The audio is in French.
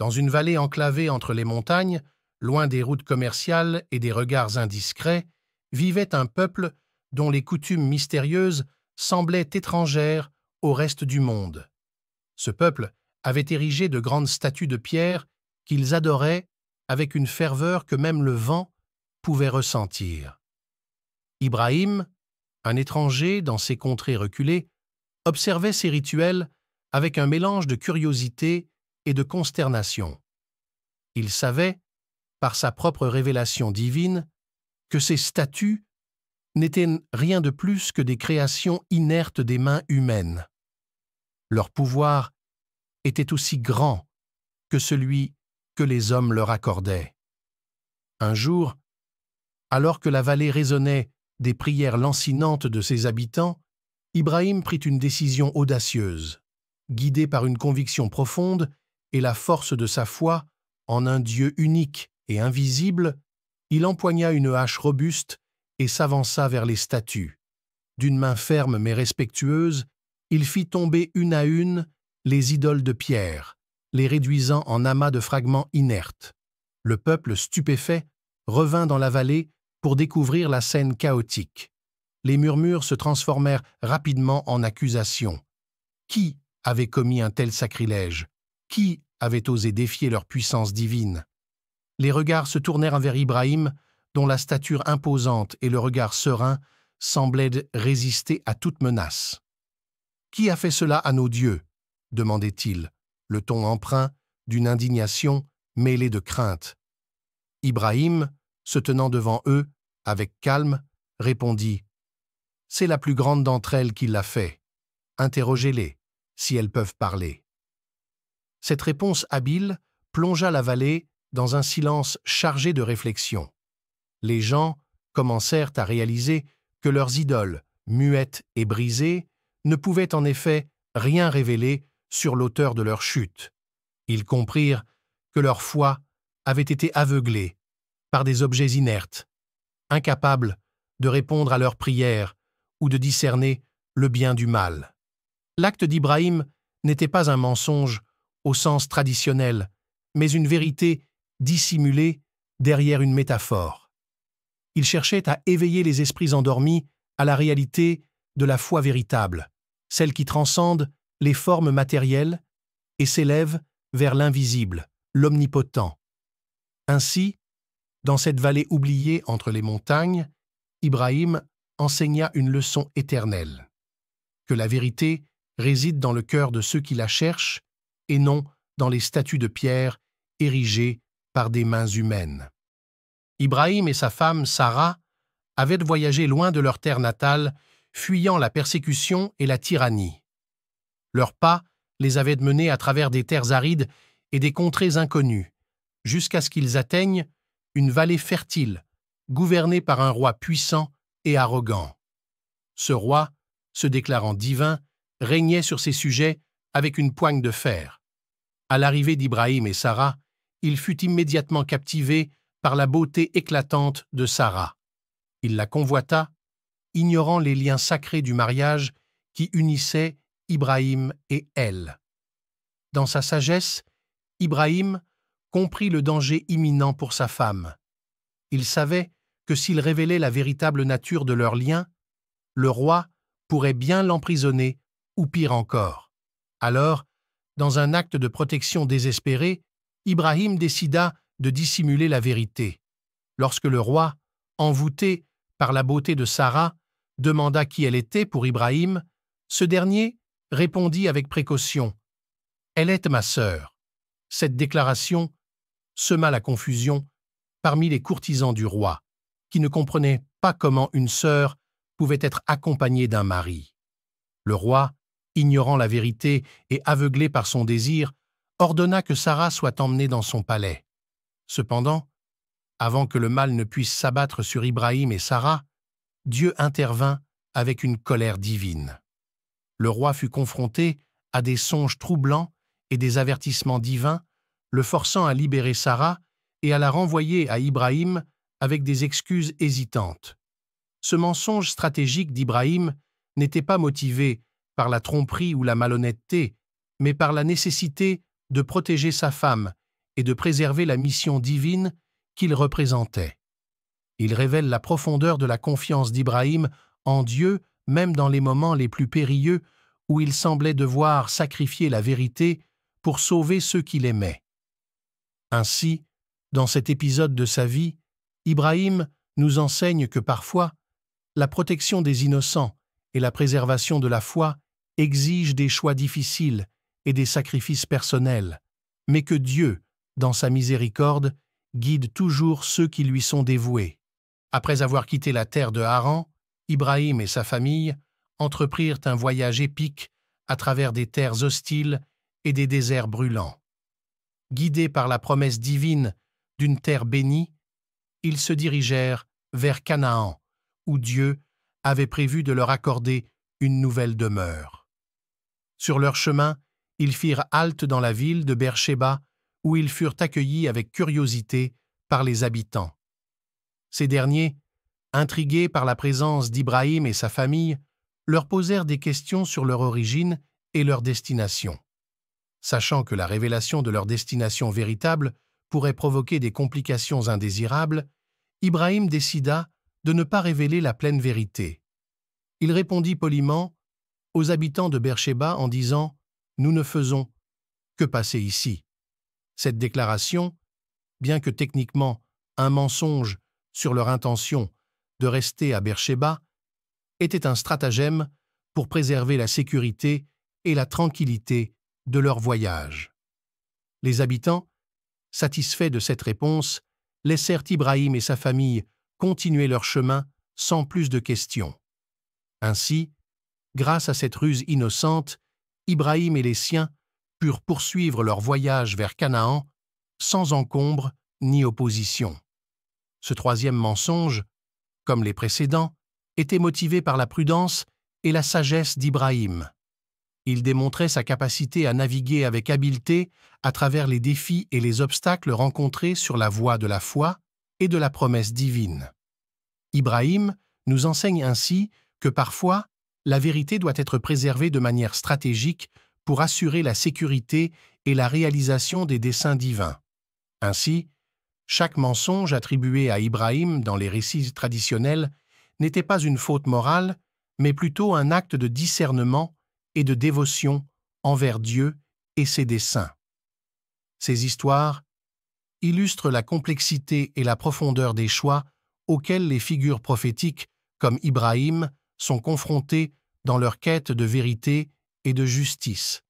Dans une vallée enclavée entre les montagnes, loin des routes commerciales et des regards indiscrets, vivait un peuple dont les coutumes mystérieuses semblaient étrangères au reste du monde. Ce peuple avait érigé de grandes statues de pierre qu'ils adoraient avec une ferveur que même le vent pouvait ressentir. Ibrahim, un étranger dans ces contrées reculées, observait ces rituels avec un mélange de curiosité et de consternation. Il savait, par sa propre révélation divine, que ces statues n'étaient rien de plus que des créations inertes des mains humaines. Leur pouvoir était aussi grand que celui que les hommes leur accordaient. Un jour, alors que la vallée résonnait des prières lancinantes de ses habitants, Ibrahim prit une décision audacieuse. Guidé par une conviction profonde et la force de sa foi en un Dieu unique et invisible, il empoigna une hache robuste et s'avança vers les statues. D'une main ferme mais respectueuse, il fit tomber une à une les idoles de pierre, les réduisant en amas de fragments inertes. Le peuple, stupéfait, revint dans la vallée pour découvrir la scène chaotique. Les murmures se transformèrent rapidement en accusations. Qui avait commis un tel sacrilège? Qui avait osé défier leur puissance divine? Les regards se tournèrent vers Ibrahim, dont la stature imposante et le regard serein semblaient résister à toute menace. « Qui a fait cela à nos dieux ?» demandait-il, le ton empreint d'une indignation mêlée de crainte. Ibrahim, se tenant devant eux, avec calme, répondit « C'est la plus grande d'entre elles qui l'a fait. Interrogez-les, si elles peuvent parler. » Cette réponse habile plongea la vallée dans un silence chargé de réflexion. Les gens commencèrent à réaliser que leurs idoles, muettes et brisées, ne pouvaient en effet rien révéler sur l'auteur de leur chute. Ils comprirent que leur foi avait été aveuglée par des objets inertes, incapables de répondre à leurs prières ou de discerner le bien du mal. L'acte d'Ibrahim n'était pas un mensonge au sens traditionnel, mais une vérité dissimulée derrière une métaphore. Il cherchait à éveiller les esprits endormis à la réalité de la foi véritable, celle qui transcende les formes matérielles et s'élève vers l'invisible, l'omnipotent. Ainsi, dans cette vallée oubliée entre les montagnes, Ibrahim enseigna une leçon éternelle, que la vérité réside dans le cœur de ceux qui la cherchent et non dans les statues de pierre érigées par des mains humaines. Ibrahim et sa femme Sarah avaient voyagé loin de leur terre natale, fuyant la persécution et la tyrannie. Leurs pas les avaient menés à travers des terres arides et des contrées inconnues, jusqu'à ce qu'ils atteignent une vallée fertile, gouvernée par un roi puissant et arrogant. Ce roi, se déclarant divin, régnait sur ses sujets avec une poigne de fer. À l'arrivée d'Ibrahim et Sarah, il fut immédiatement captivé par la beauté éclatante de Sarah. Il la convoita, ignorant les liens sacrés du mariage qui unissaient Ibrahim et elle. Dans sa sagesse, Ibrahim comprit le danger imminent pour sa femme. Il savait que s'il révélait la véritable nature de leur lien, le roi pourrait bien l'emprisonner, ou pire encore. Alors, dans un acte de protection désespéré, Ibrahim décida de dissimuler la vérité. Lorsque le roi, envoûté par la beauté de Sarah, demanda qui elle était pour Ibrahim, ce dernier répondit avec précaution « Elle est ma sœur ». Cette déclaration sema la confusion parmi les courtisans du roi, qui ne comprenaient pas comment une sœur pouvait être accompagnée d'un mari. Le roi, ignorant la vérité et aveuglé par son désir, ordonna que Sarah soit emmenée dans son palais. Cependant, avant que le mal ne puisse s'abattre sur Ibrahim et Sarah, Dieu intervint avec une colère divine. Le roi fut confronté à des songes troublants et des avertissements divins, le forçant à libérer Sarah et à la renvoyer à Ibrahim avec des excuses hésitantes. Ce mensonge stratégique d'Ibrahim n'était pas motivé par la tromperie ou la malhonnêteté, mais par la nécessité de protéger sa femme et de préserver la mission divine qu'il représentait. Il révèle la profondeur de la confiance d'Ibrahim en Dieu, même dans les moments les plus périlleux où il semblait devoir sacrifier la vérité pour sauver ceux qu'il aimait. Ainsi, dans cet épisode de sa vie, Ibrahim nous enseigne que parfois, la protection des innocents et la préservation de la foi exigent des choix difficiles et des sacrifices personnels, mais que Dieu, dans sa miséricorde, guide toujours ceux qui lui sont dévoués. Après avoir quitté la terre de Haran, Ibrahim et sa famille entreprirent un voyage épique à travers des terres hostiles et des déserts brûlants. Guidés par la promesse divine d'une terre bénie, ils se dirigèrent vers Canaan, où Dieu avait prévu de leur accorder une nouvelle demeure. Sur leur chemin, ils firent halte dans la ville de Beersheba, où ils furent accueillis avec curiosité par les habitants. Ces derniers, intrigués par la présence d'Ibrahim et sa famille, leur posèrent des questions sur leur origine et leur destination. Sachant que la révélation de leur destination véritable pourrait provoquer des complications indésirables, Ibrahim décida de ne pas révéler la pleine vérité. Il répondit poliment aux habitants de Beersheba en disant « Nous ne faisons que passer ici ». Cette déclaration, bien que techniquement un mensonge sur leur intention de rester à Beersheba, était un stratagème pour préserver la sécurité et la tranquillité de leur voyage. Les habitants, satisfaits de cette réponse, laissèrent Ibrahim et sa famille continuer leur chemin sans plus de questions. Ainsi, grâce à cette ruse innocente, Ibrahim et les siens purent poursuivre leur voyage vers Canaan sans encombre ni opposition. Ce troisième mensonge, comme les précédents, était motivé par la prudence et la sagesse d'Ibrahim. Il démontrait sa capacité à naviguer avec habileté à travers les défis et les obstacles rencontrés sur la voie de la foi et de la promesse divine. Ibrahim nous enseigne ainsi que parfois, la vérité doit être préservée de manière stratégique pour assurer la sécurité et la réalisation des desseins divins. Ainsi, chaque mensonge attribué à Ibrahim dans les récits traditionnels n'était pas une faute morale, mais plutôt un acte de discernement et de dévotion envers Dieu et ses desseins. Ces histoires illustrent la complexité et la profondeur des choix auxquels les figures prophétiques comme Ibrahim sont confrontées dans leur quête de vérité et de justice.